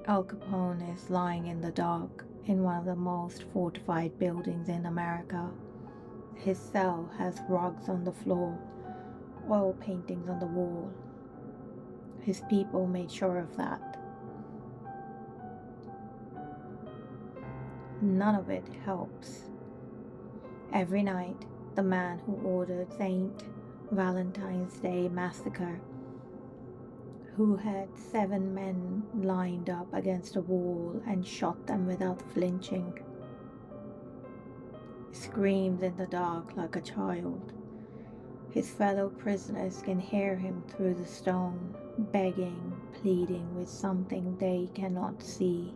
Al Capone is lying in the dark in one of the most fortified buildings in America. His cell has rugs on the floor, oil paintings on the wall. His people made sure of that. None of it helps. Every night, the man who ordered St. Valentine's Day Massacre, who had 7 men lined up against a wall and shot them without flinching, screams in the dark like a child. His fellow prisoners can hear him through the stone, begging, pleading with something they cannot see.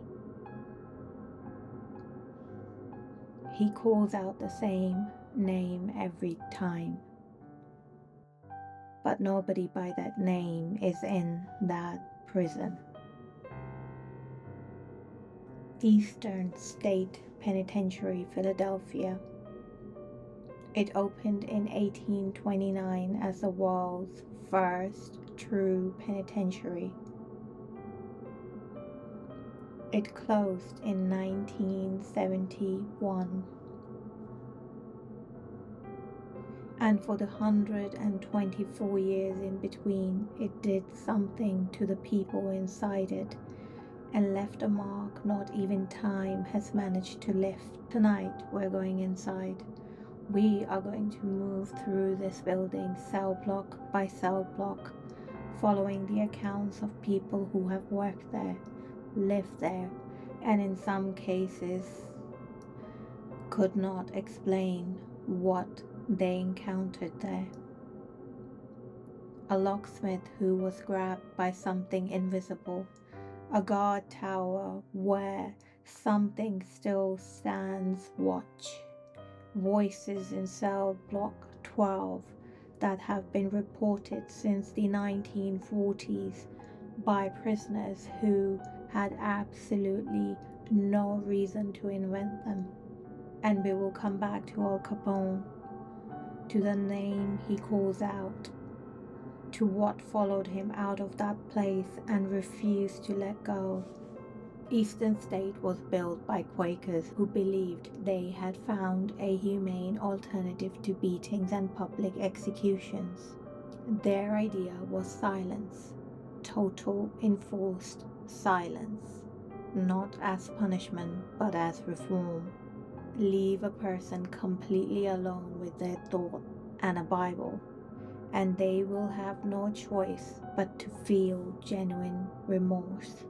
He calls out the same name every time, but nobody by that name is in that prison. Eastern State Penitentiary, Philadelphia. It opened in 1829 as the world's first true penitentiary. It closed in 1971. And for the 124 years in between, it did something to the people inside it and left a mark not even time has managed to lift. Tonight we're going inside. We are going to move through this building cell block by cell block, following the accounts of people who have worked there, lived there, and in some cases could not explain what they encountered there. A locksmith who was grabbed by something invisible, a guard tower where something still stands watch, voices in cell block 12 that have been reported since the 1940s by prisoners who had absolutely no reason to invent them. And we will come back to Al Capone, to the name he calls out, to what followed him out of that place and refused to let go. Eastern State was built by Quakers who believed they had found a humane alternative to beatings and public executions. Their idea was silence, total enforced silence, not as punishment but as reform. Leave a person completely alone with their thought and a Bible, and they will have no choice but to feel genuine remorse.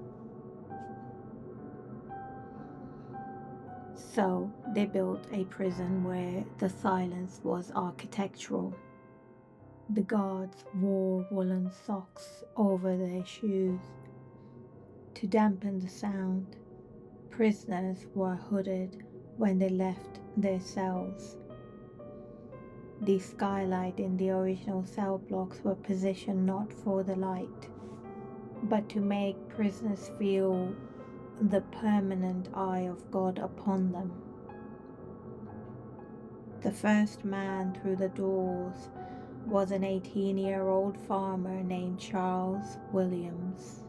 So they built a prison where the silence was architectural. The guards wore woolen socks over their shoes to dampen the sound. Prisoners were hooded when they left their cells. The skylight in the original cell blocks were positioned not for the light, but to make prisoners feel the permanent eye of God upon them. The first man through the doors was an 18-year-old farmer named Charles Williams.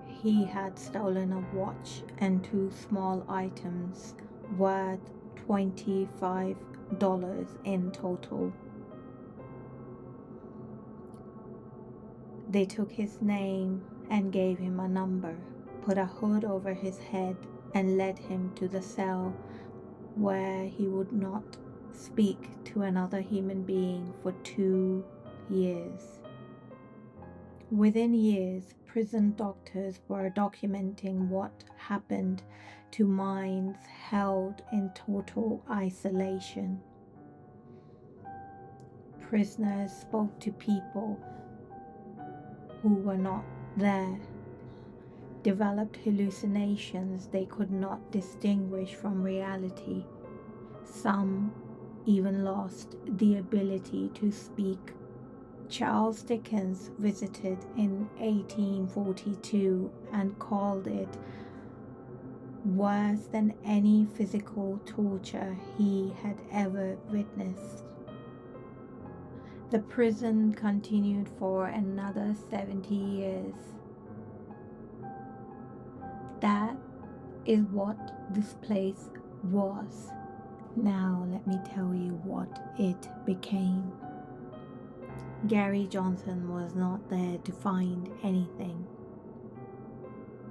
He had stolen a watch and 2 small items worth $25 in total. They took his name and gave him a number, put a hood over his head, and led him to the cell where he would not speak to another human being for 2 years. Within years, prison doctors were documenting what happened to minds held in total isolation. Prisoners spoke to people who were not there, developed hallucinations they could not distinguish from reality. Some even lost the ability to speak. Charles Dickens visited in 1842 and called it worse than any physical torture he had ever witnessed. The prison continued for another 70 years. is what this place was. Now let me tell you what it became. Gary Johnson was not there to find anything.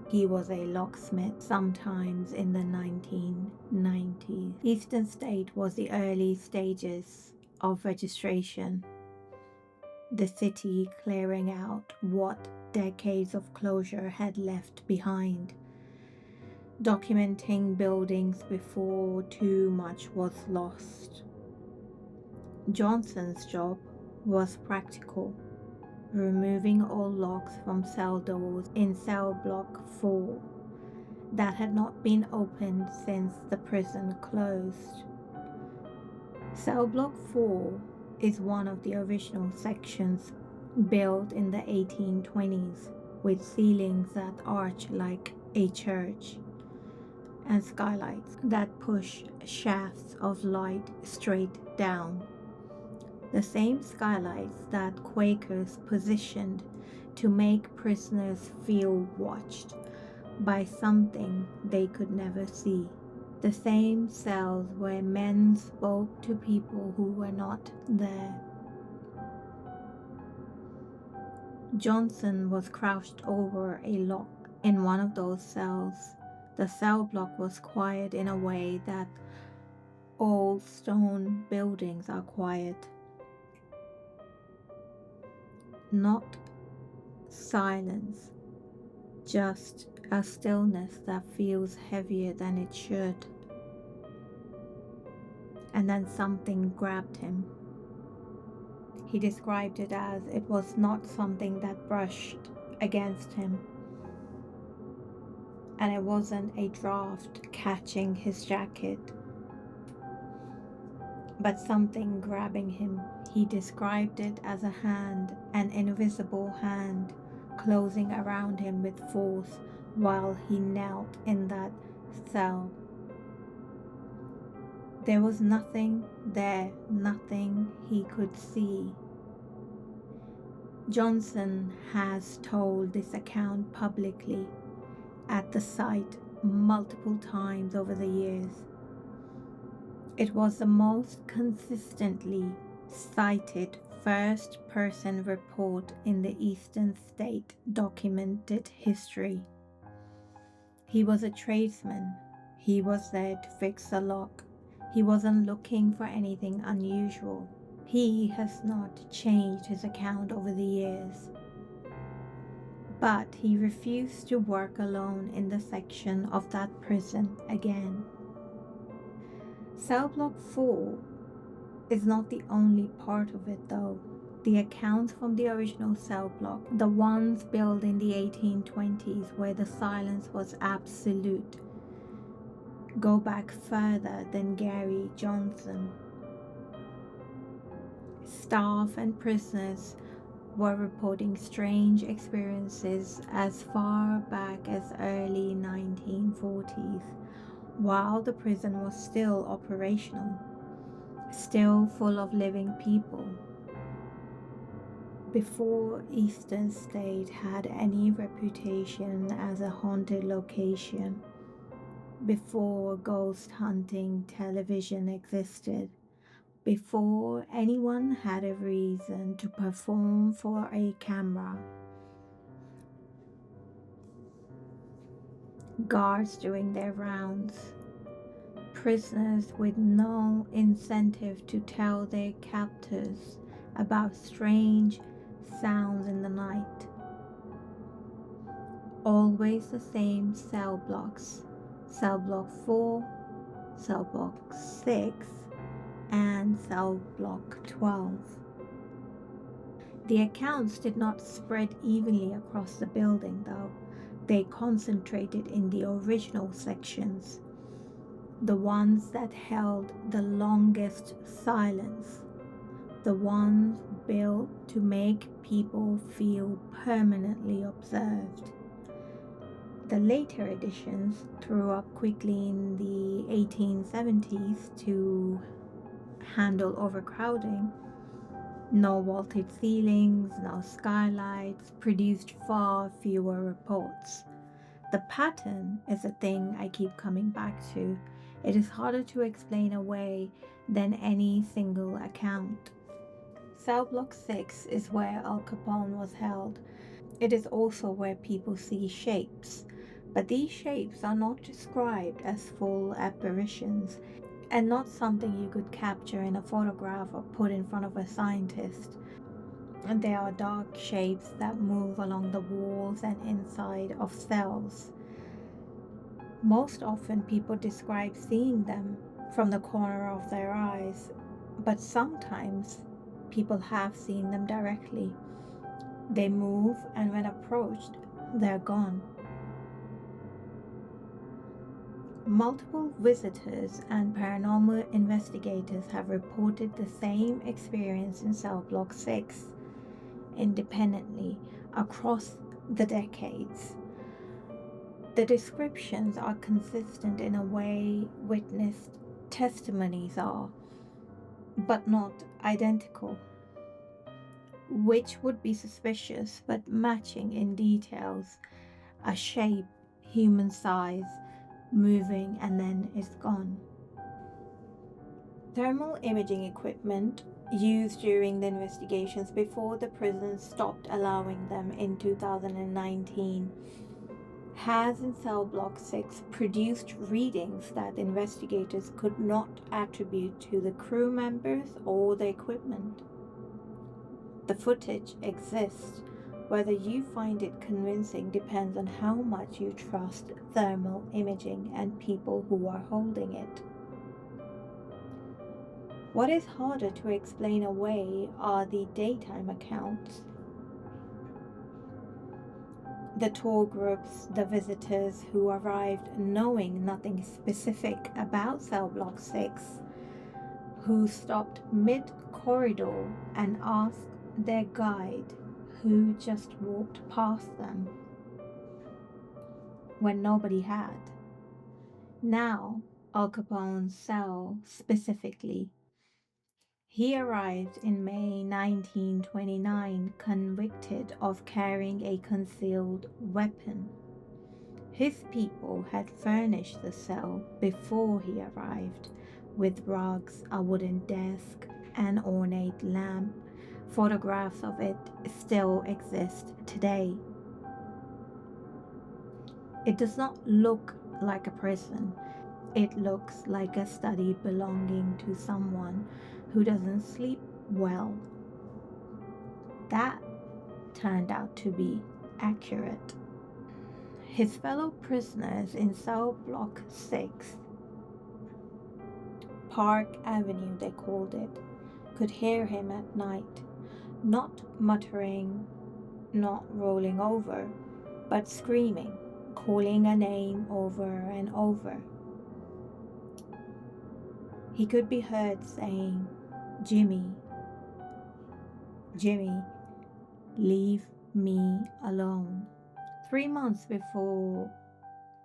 He was a locksmith sometimes in the 1990s. Eastern State was the early stages of registration, the city clearing out what decades of closure had left behind, documenting buildings before too much was lost. Johnson's job was practical, removing all locks from cell doors in Cellblock 4 that had not been opened since the prison closed. Cellblock 4 is one of the original sections built in the 1820s with ceilings that arch like a church and skylights that push shafts of light straight down. The same skylights that Quakers positioned to make prisoners feel watched by something they could never see. The same cells where men spoke to people who were not there. Johnson was crouched over a lock in one of those cells. The cell block was quiet in a way that old stone buildings are quiet. Not silence, just a stillness that feels heavier than it should. And then something grabbed him. He described it as it was not something that brushed against him. And it wasn't a draft catching his jacket, but something grabbing him. He described it as a hand, an invisible hand, closing around him with force while he knelt in that cell. There was nothing there, nothing he could see. Johnson has told this account publicly at the site multiple times over the years. It was the most consistently cited first-person report in the Eastern State documented history. He was a tradesman. He was there to fix a lock. He wasn't looking for anything unusual. He has not changed his account over the years. But he refused to work alone in the section of that prison again. Cellblock 4 is not the only part of it though. The accounts from the original cell block, the ones built in the 1820s where the silence was absolute, go back further than Gary Johnson. Staff and prisoners were reporting strange experiences as far back as early 1940s, while the prison was still operational, still full of living people. Before Eastern State had any reputation as a haunted location, before ghost hunting television existed, before anyone had a reason to perform for a camera, guards doing their rounds, prisoners with no incentive to tell their captors about strange sounds in the night. Always the same cell blocks, cell block 4, cell block 6, and cell block 12. The accounts did not spread evenly across the building though. They concentrated in the original sections, the ones that held the longest silence, the ones built to make people feel permanently observed. The later editions threw up quickly in the 1870s to handle overcrowding. No vaulted ceilings, no skylights, produced far fewer reports. The pattern is a thing I keep coming back to. It is harder to explain away than any single account. Cellblock 6 is where Al Capone was held. It is also where people see shapes, but these shapes are not described as full apparitions and not something you could capture in a photograph or put in front of a scientist. And they are dark shapes that move along the walls and inside of cells. Most often, people describe seeing them from the corner of their eyes, but sometimes people have seen them directly. They move, and when approached, they're gone. Multiple visitors and paranormal investigators have reported the same experience in Cellblock 6 independently across the decades. The descriptions are consistent in a way witnessed testimonies are, but not identical, which would be suspicious but matching in details. A shape, human size, moving and then is gone. Thermal imaging equipment used during the investigations before the prison stopped allowing them in 2019 has in Cellblock 6 produced readings that investigators could not attribute to the crew members or the equipment. The footage exists. Whether you find it convincing depends on how much you trust thermal imaging and people who are holding it. What is harder to explain away are the daytime accounts. The tour groups, the visitors who arrived knowing nothing specific about Cellblock 6, who stopped mid-corridor and asked their guide, who just walked past them when nobody had. Now, Al Capone's cell specifically. He arrived in May 1929 convicted of carrying a concealed weapon. His people had furnished the cell before he arrived with rugs, a wooden desk, an ornate lamp. Photographs of it still exist today. It does not look like a prison. It looks like a study belonging to someone who doesn't sleep well. That turned out to be accurate. His fellow prisoners in Cellblock 6, Park Avenue they called it, could hear him at night, not muttering, not rolling over, but screaming, calling a name over and over. He could be heard saying, "Jimmy, Jimmy, leave me alone." 3 months before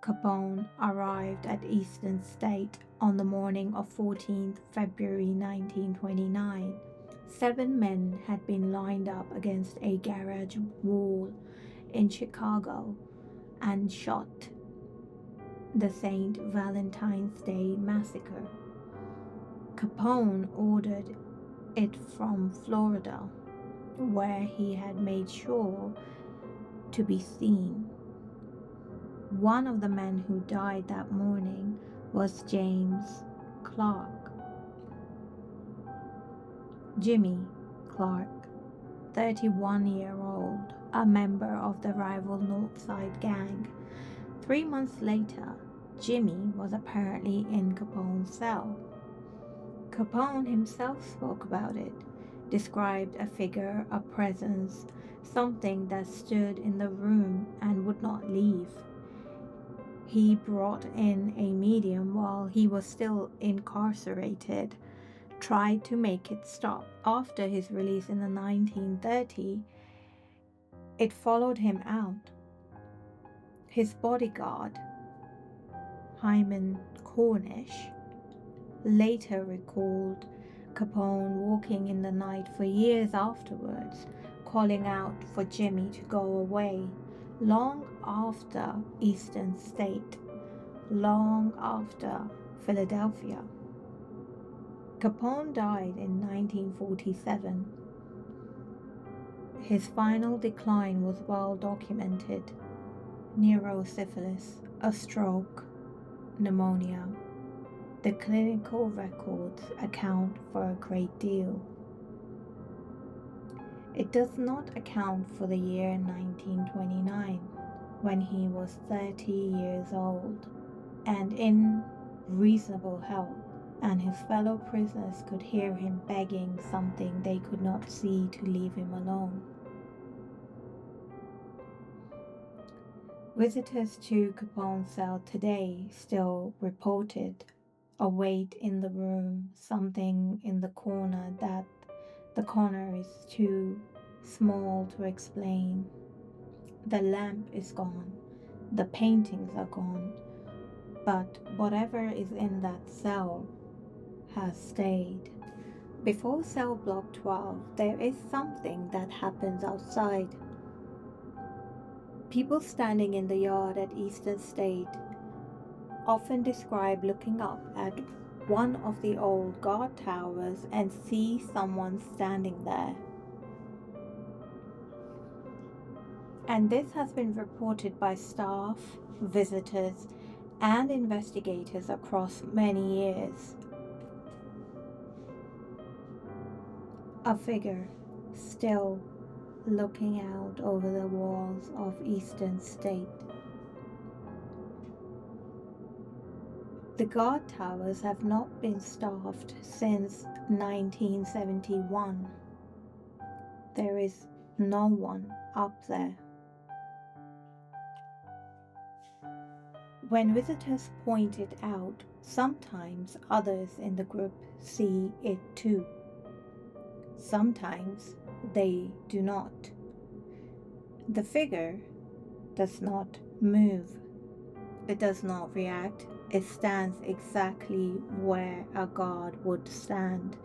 Capone arrived at Eastern State on the morning of 14th February 1929, 7 men had been lined up against a garage wall in Chicago and shot. The St. Valentine's Day Massacre. Capone ordered it from Florida, where he had made sure to be seen. One of the men who died that morning was James Clark. Jimmy Clark, 31-year-old, a member of the rival Northside gang. 3 months later, Jimmy was apparently in Capone's cell. Capone himself spoke about it, described a figure, a presence, something that stood in the room and would not leave. He brought in a medium while he was still incarcerated, tried to make it stop. After his release in the 1930s, it followed him out. His bodyguard, Hyman Cornish, later recalled Capone walking in the night for years afterwards, calling out for Jimmy to go away. Long after Eastern State, long after Philadelphia. Capone died in 1947. His final decline was well documented: neurosyphilis, a stroke, pneumonia. The clinical records account for a great deal. It does not account for the year 1929, when he was 30 years old and in reasonable health, and his fellow prisoners could hear him begging something they could not see to leave him alone. Visitors to Capone's cell today still reported a weight in the room, something in the corner that the corner is too small to explain. The lamp is gone, the paintings are gone, but whatever is in that cell has stayed. Before cell block 12, there is something that happens outside. People standing in the yard at Eastern State often describe looking up at one of the old guard towers and see someone standing there. And this has been reported by staff, visitors, and investigators across many years. A figure still looking out over the walls of Eastern State. The guard towers have not been staffed since 1971. There is no one up there. When visitors point it out, sometimes others in the group see it too. Sometimes they do not. The figure does not move. It does not react. It stands exactly where a guard would stand,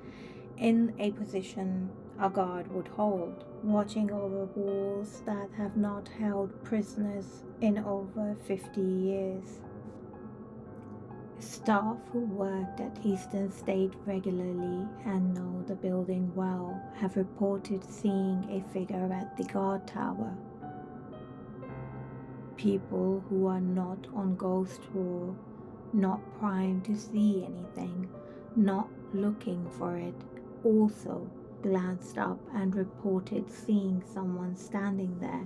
in a position a guard would hold, watching over walls that have not held prisoners in over 50 years. Staff who worked at Eastern State regularly and know the building well have reported seeing a figure at the guard tower. People who are not on ghost tour, not primed to see anything, not looking for it, also glanced up and reported seeing someone standing there.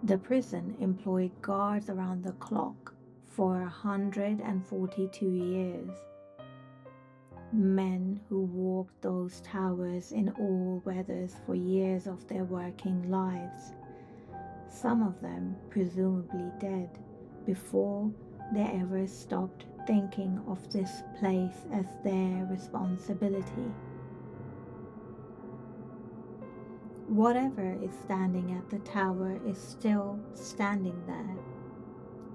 The prison employed guards around the clock for 142 years. Men who walked those towers in all weathers for years of their working lives. Some of them presumably dead before they ever stopped thinking of this place as their responsibility. Whatever is standing at the tower is still standing there,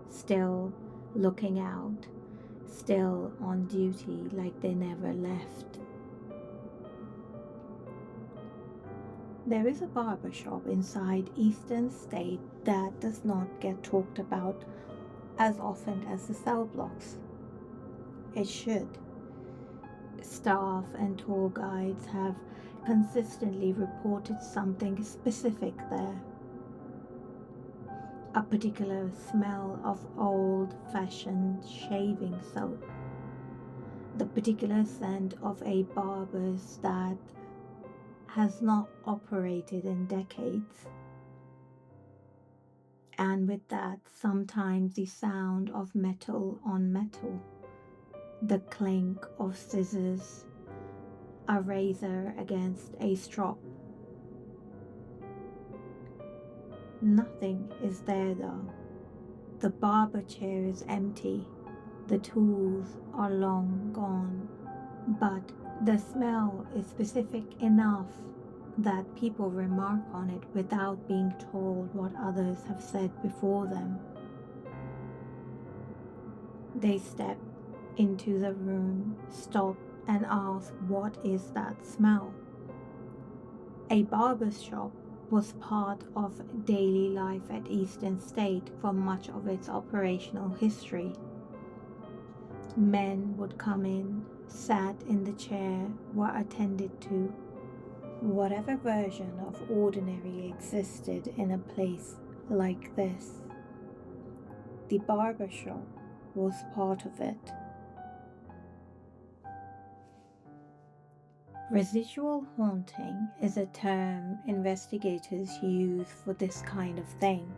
still looking out, still on duty like they never left. There is a barber shop inside Eastern State that does not get talked about as often as the cell blocks. It should. Staff and tour guides have consistently reported something specific there. A particular smell of old-fashioned shaving soap. The particular scent of a barber's that has not operated in decades. And with that, sometimes the sound of metal on metal, the clink of scissors, a razor against a strop. Nothing is there though. The barber chair is empty. The tools are long gone. But the smell is specific enough that people remark on it without being told what others have said before them. They step into the room, stop and ask, what is that smell? A barber's shop was part of daily life at Eastern State for much of its operational history. Men would come in, sat in the chair, were attended to. Whatever version of ordinary existed in a place like this. The barber shop was part of it. Residual haunting is a term investigators use for this kind of thing,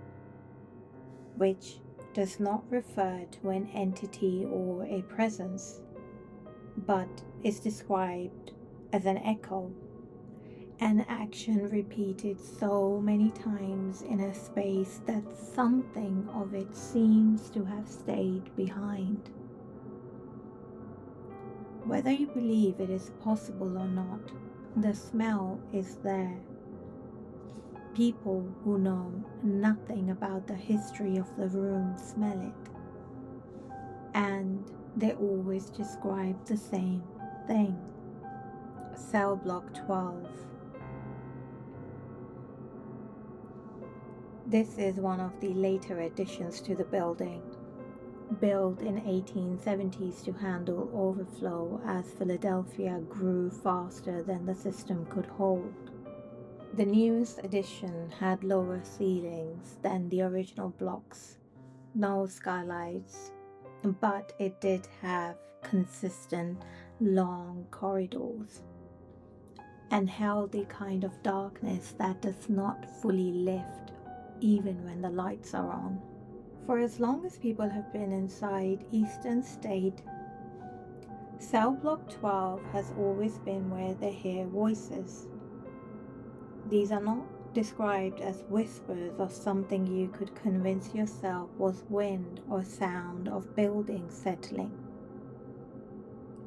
which does not refer to an entity or a presence, but is described as an echo, an action repeated so many times in a space that something of it seems to have stayed behind. Whether you believe it is possible or not, the smell is there. People who know nothing about the history of the room smell it, and they always describe the same thing. Cellblock 12. This is one of the later additions to the building, built in 1870s to handle overflow as Philadelphia grew faster than the system could hold. The newest addition had lower ceilings than the original blocks, no skylights, but it did have consistent long corridors and held a kind of darkness that does not fully lift even when the lights are on. For as long as people have been inside Eastern State, Cellblock 12 has always been where they hear voices. These are not described as whispers of something you could convince yourself was wind or sound of buildings settling,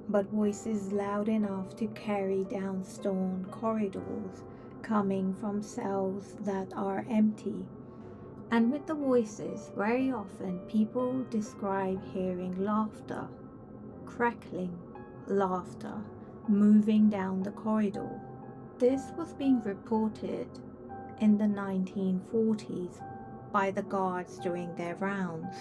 but voices loud enough to carry down stone corridors coming from cells that are empty. And with the voices, very often people describe hearing laughter, crackling laughter, moving down the corridor. This was being reported in the 1940s by the guards doing their rounds,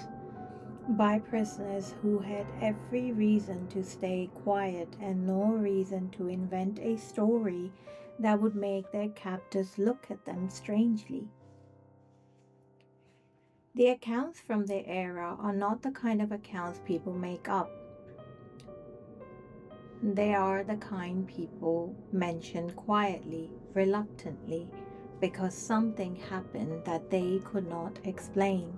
by prisoners who had every reason to stay quiet and no reason to invent a story that would make their captors look at them strangely. The accounts from the era are not the kind of accounts people make up. They are the kind people mention quietly, reluctantly, because something happened that they could not explain.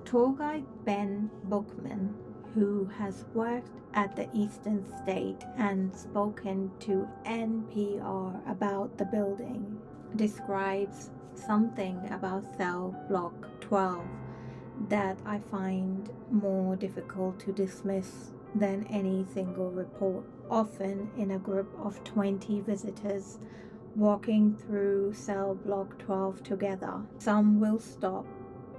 Tour guide Ben Bookman, who has worked at the Eastern State and spoken to NPR about the building, describes something about Cell Block 12 that I find more difficult to dismiss than any single report. Often in a group of 20 visitors walking through Cell Block 12 together, some will stop,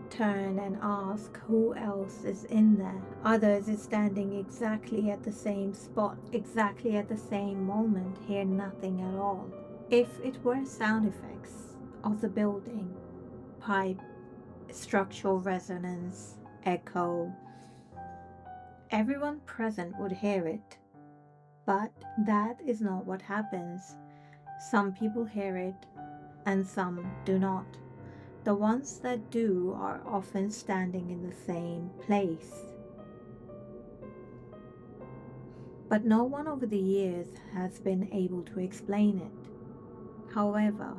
turn and ask who else is in there. Others is standing exactly at the same spot, exactly at the same moment, hear nothing at all. If it were sound effects of the building, pipe, structural resonance, echo, everyone present would hear it. But that is not what happens. Some people hear it and some do not. The ones that do are often standing in the same place. But no one over the years has been able to explain it. However,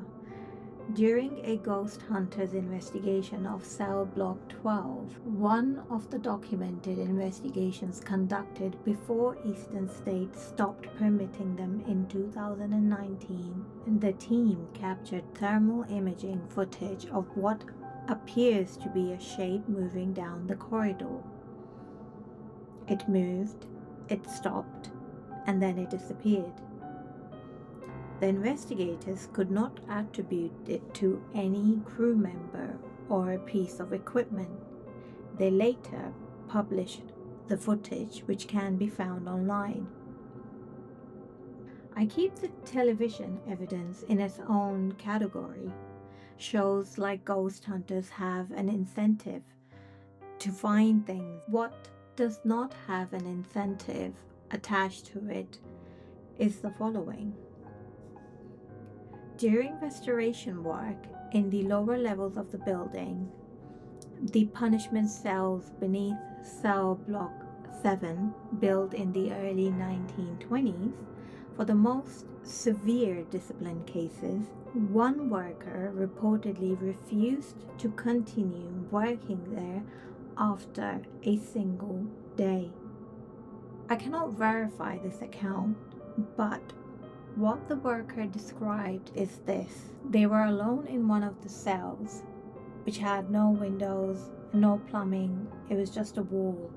during a ghost hunter's investigation of Cell Block 12, one of the documented investigations conducted before Eastern State stopped permitting them in 2019, the team captured thermal imaging footage of what appears to be a shape moving down the corridor. It moved, it stopped, and then it disappeared. The investigators could not attribute it to any crew member or a piece of equipment. They later published the footage, which can be found online. I keep the television evidence in its own category. Shows like Ghost Hunters have an incentive to find things. What does not have an incentive attached to it is the following. During restoration work in the lower levels of the building, the punishment cells beneath Cellblock 7, built in the early 1920s, for the most severe discipline cases, one worker reportedly refused to continue working there after a single day. I cannot verify this account, but what the worker described is this. They were alone in one of the cells, which had no windows, no plumbing. It was just a wall,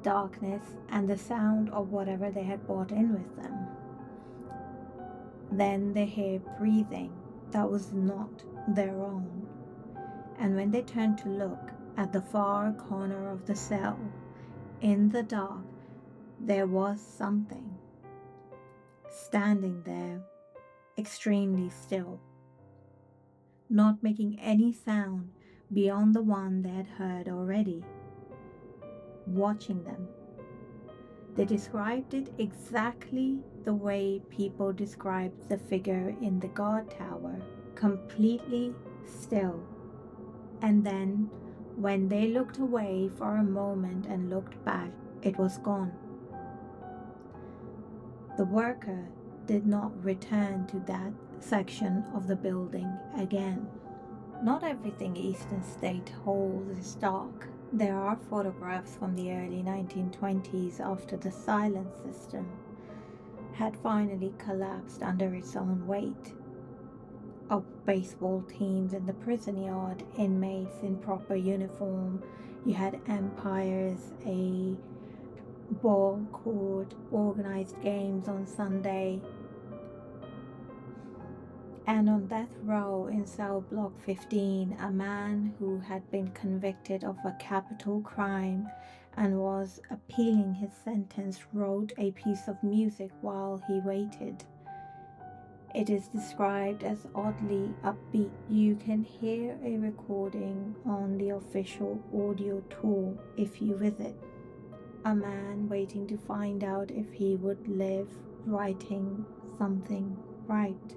darkness, and the sound of whatever they had brought in with them. Then they heard breathing that was not their own. And when they turned to look at the far corner of the cell, in the dark, there was something standing there, extremely still, not making any sound beyond the one they had heard already, watching them. They described it exactly the way people described the figure in the guard tower, completely still. And then, when they looked away for a moment and looked back, it was gone. The worker did not return to that section of the building again. Not everything Eastern State holds is dark. There are photographs from the early 1920s after the silence system had finally collapsed under its own weight. Of baseball teams in the prison yard, inmates in proper uniform. You had empires, a ball court, organized games on Sunday. And on death row in cell block 15, a man who had been convicted of a capital crime and was appealing his sentence wrote a piece of music while he waited. It is described as oddly upbeat. You can hear a recording on the official audio tour if you visit. A man waiting to find out if he would live, writing something right.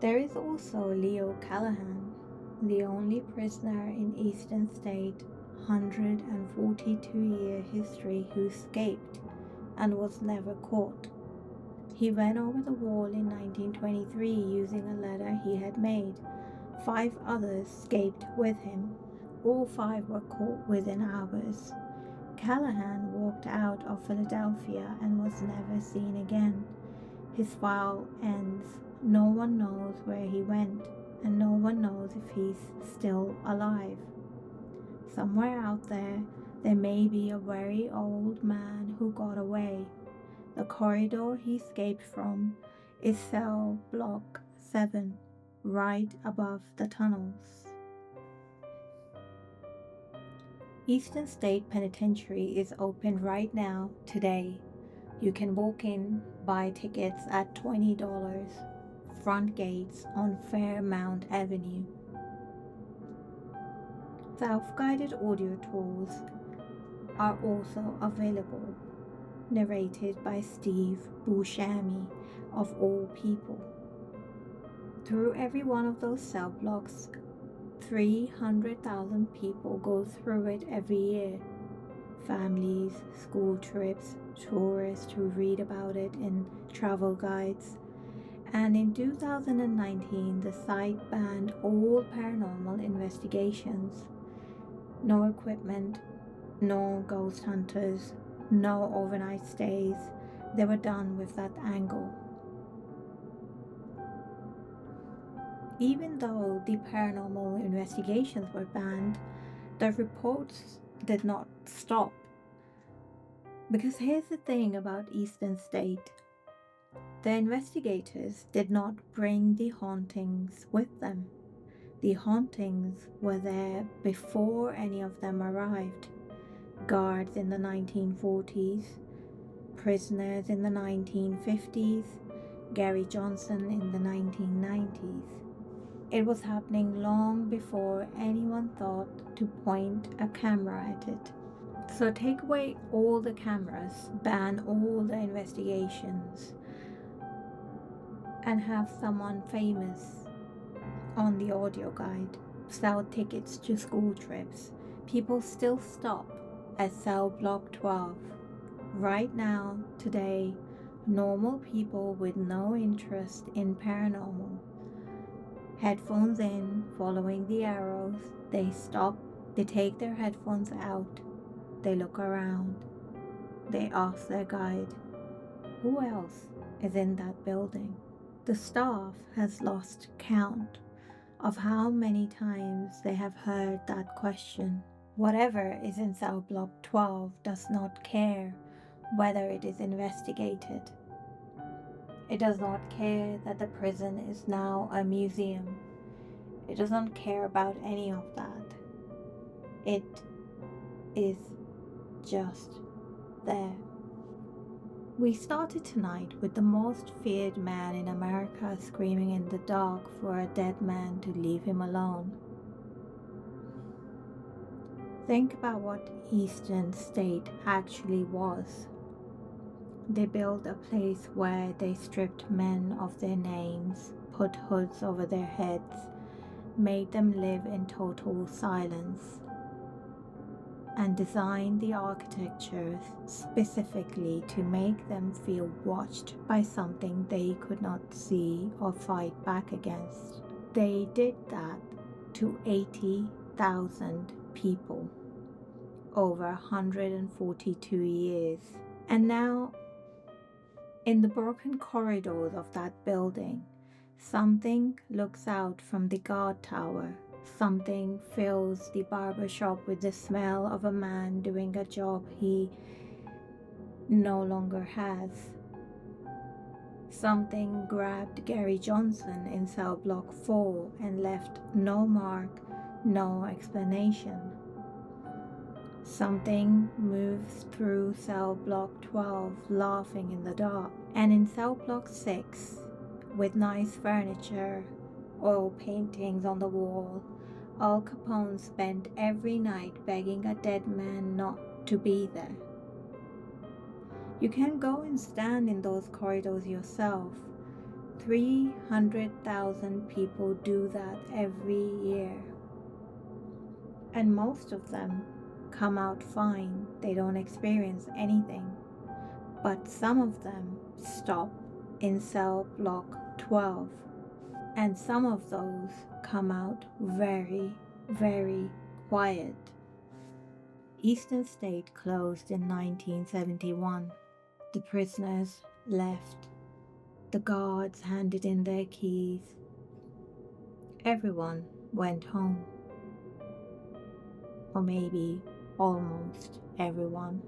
There is also Leo Callahan, the only prisoner in Eastern State 142-year history who escaped and was never caught. He went over the wall in 1923 using a letter he had made. 5 others escaped with him. All 5 were caught within hours. Callahan walked out of Philadelphia and was never seen again. His file ends. No one knows where he went, and no one knows if he's still alive. Somewhere out there may be a very old man who got away. The corridor he escaped from is cell block 7, right above the tunnels. Eastern State Penitentiary is open right now, today. You can walk in, buy tickets at $20, front gates on Fairmount Avenue. Self-guided audio tours are also available, narrated by Steve Boucher, of all people. Through every one of those cell blocks, 300,000 people go through it every year. Families, school trips, tourists who read about it in travel guides. And in 2019, the site banned all paranormal investigations. No equipment, no ghost hunters, no overnight stays. They were done with that angle. Even though the paranormal investigations were banned, the reports did not stop. Because here's the thing about Eastern State. The investigators did not bring the hauntings with them. The hauntings were there before any of them arrived. Guards in the 1940s, prisoners in the 1950s, Gary Johnson in the 1990s. It was happening long before anyone thought to point a camera at it. So take away all the cameras, ban all the investigations, and have someone famous on the audio guide, sell tickets to school trips. People still stop at Cellblock 12. Right now, today, normal people with no interest in paranormal, headphones in, following the arrows, they stop, they take their headphones out, they look around, they ask their guide, who else is in that building? The staff has lost count of how many times they have heard that question. Whatever is in cell block 12 does not care whether it is investigated. It does not care that the prison is now a museum. It does not care about any of that. It is just there. We started tonight with the most feared man in America screaming in the dark for a dead man to leave him alone. Think about what Eastern State actually was. They built a place where they stripped men of their names, put hoods over their heads, made them live in total silence, and designed the architecture specifically to make them feel watched by something they could not see or fight back against. They did that to 80,000 people over 142 years. And now, in the broken corridors of that building, something looks out from the guard tower. Something fills the barber shop with the smell of a man doing a job he no longer has. Something grabbed Gary Johnson in cell block 4 and left no mark, no explanation. Something moves through cell block 12 laughing in the dark. And in cell block 6, with nice furniture, oil paintings on the wall, Al Capone spent every night begging a dead man not to be there. You can go and stand in those corridors yourself. 300,000 people do that every year. And most of them come out fine. They don't experience anything. But some of them stop in cell block 12. And some of those come out very, very quiet. Eastern State closed in 1971. The prisoners left. The guards handed in their keys. Everyone went home. Or maybe almost everyone.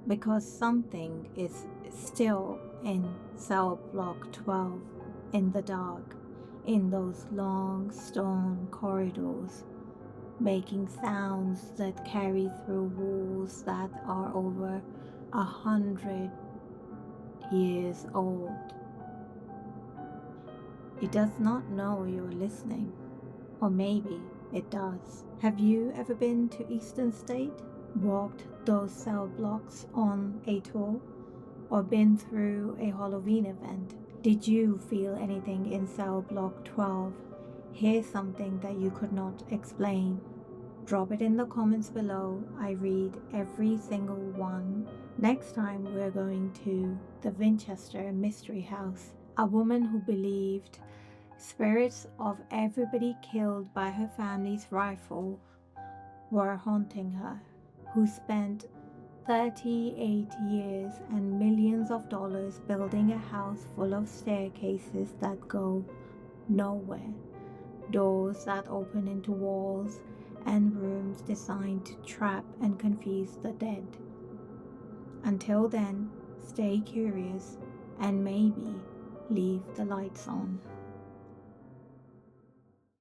Because something is still in cell block 12. In the dark, in those long stone corridors, making sounds that carry through walls that are over 100 years old. It does not know you're listening, or maybe it does. Have you ever been to Eastern State? Walked those cell blocks on a tour? Or been through a Halloween event? Did you feel anything in cell block 12? Hear something that you could not explain? Drop it in the comments below. I read every single one. Next time we're going to the Winchester Mystery House. A woman who believed spirits of everybody killed by her family's rifle were haunting her, who spent 38 years and millions of dollars building a house full of staircases that go nowhere, doors that open into walls, and rooms designed to trap and confuse the dead. Until then, stay curious and maybe leave the lights on.